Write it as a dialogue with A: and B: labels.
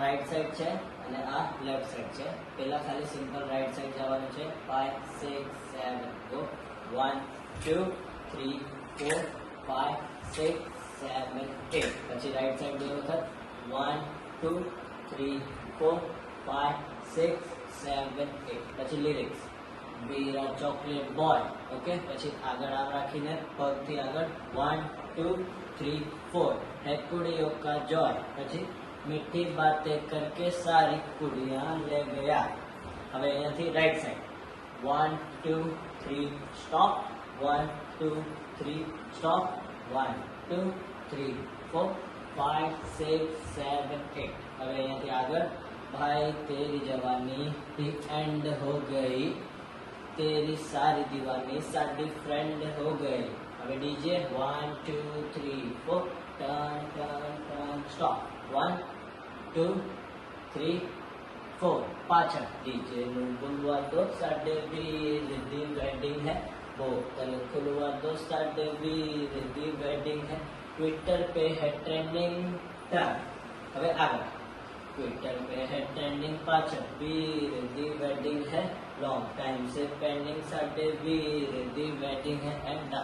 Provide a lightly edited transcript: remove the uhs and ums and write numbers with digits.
A: Right side છે અને આ લેફ્ટ સાઈડ છે. પહેલા ખાલી સિમ્પલ રાઈટ સાઈડ જવાનું છે. 5 6 7 ગો. 1 2 3 4 5 6 7 8. પછી રાઈટ સાઈડ બે વખત 1 2 3 4 5 6 7 8. પછી લિરિક્સ બીરા ચોકલેટ બોય. ઓકે, પછી આગળ આમ રાખીને પગથી આગળ 1 2 3 4 है कुड़ियों का जॉय. પછી મીઠી બાतें करके सारी कुड़ियां ले गया. હવે અહીંયાથી રાઈટ સાઈડ 1 2 3 સ્ટોપ. 1 2 3 સ્ટોપ. 1 2 3 4 5 6 7 8. હવે અહીંયાથી આગળ भाई तेरी जवानी भी एंड हो गई, तेरी सारी दीवानी साडी फ्रेंड हो गई. હવે DJ 1 2 3 4 turn turn turn stop. 1 2 3 4 પાછળ ડીજે નું બોલવા દો સાડે 20 दी वेडिंग है, बोतल खुलवा दो साडे 20 दी वेडिंग है, ट्विटर पे है ट्रेंडिंग. टर्न. હવે આગળ ट्विटर पे है ट्रेंडिंग पाचन 20 दी वेडिंग है, लॉन्ग टाइम से पेंडिंग साडे 20 दी वेडिंग है. एंड